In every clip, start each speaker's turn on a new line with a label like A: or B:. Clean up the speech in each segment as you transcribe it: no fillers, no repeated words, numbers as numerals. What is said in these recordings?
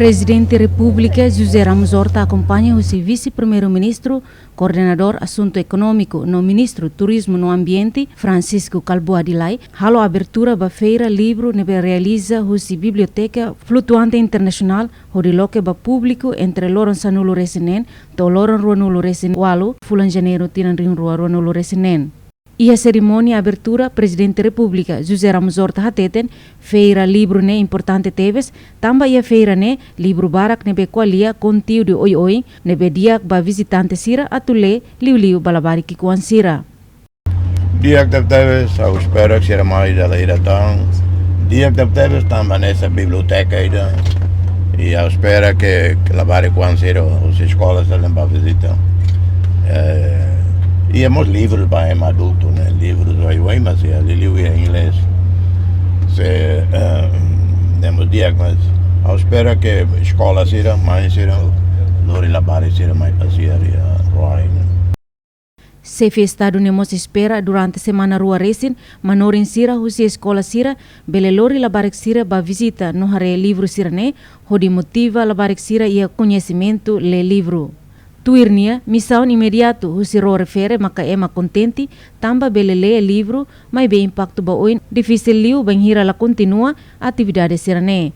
A: Presidente República José Ramos Horta acompanha o vice-primeiro-ministro, coordenador assunto econômico no ministro Turismo no Ambiente, Francisco Calvo Adilai, halo abertura da feira livro nebe realiza o biblioteca flutuante internacional, onde loque ba público entre loron sanulo resinen, to loron ruanulo resin walu, fulan janeiro tinan rin ruanulo resinen. E a cerimônia abertura, Presidente da República José Ramos Horta hateten, feira livro ne importante teves, tamba ia feira ne livro barak nebe qualia conteúdo oi nebe diak ba visitante sira atule liu balabari kikuan sira.
B: Diak deve teves, eu espero que seja mais da ira tão. Diak deve teves tamba nessa biblioteca ida. E eu espero que labari kuan sira as escolas também para visitar. E hemos livros para adulto, né? Livros aí, mas ali em inglês. Temos dias, mas eu espero que a escola seja mais, lori labari seja mais passear
A: Se festado nemos espera durante semana rua resin, manorin sira husi escola sira, bele lori labarik sira ba visita no hare livro sira ne, hodi motiva labarik sira ia conhecimento le livro. Tuirnia, missão imediato, o siro refere maka ema contente, tamba bele lê livro, mas bem impacto ba oin, difícil liu bem hira la continua atividade serane.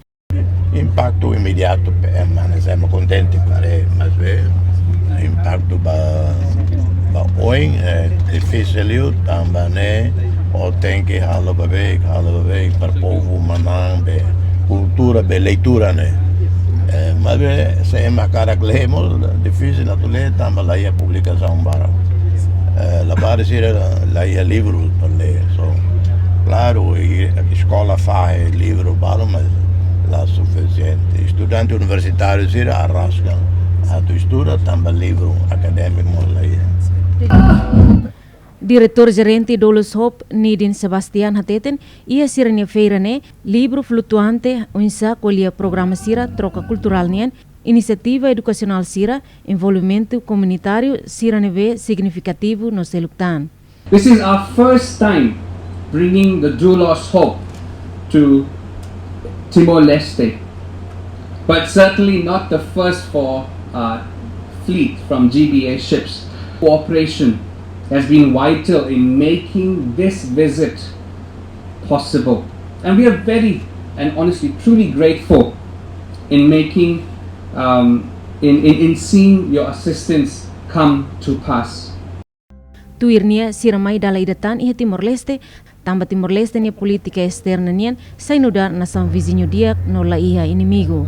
B: Impacto imediato, mas ema contente, mas impacto ba oin, difícil liu, tamba ne, o tem que halo bebê para povo manang, be cultura, be leitura ne. Mas se é uma cara que lemos, difícil na ler, também lá é publicação para lá para ser lá é livro para ler. Claro, a escola faz livro para, mas lá é suficiente. Estudante universitário se arrasca a tu estuda também livro acadêmico lá.
A: Diretor-gerente Dolus Hope, Nidin Sebastian hateten, ia siranya feira ne, livro flutuante, unsa colia programa sira, troca cultural nien, iniciativa educacional sira, envolvimento comunitário sira neve significativo no Seluktan.
C: This is our first time bringing the Dolus Hope to Timor-Leste, but certainly not the first for fleet from GBA ships. Cooperation has been vital in making this visit possible. And we are very and honestly truly grateful in making, in seeing your assistance come to pass.
A: Tuirnia siramai dala idatan iha Timor-Leste, tamba Timor-Leste nia politika externa nian, sainudar na sang vizinho diak no la iha inimigo.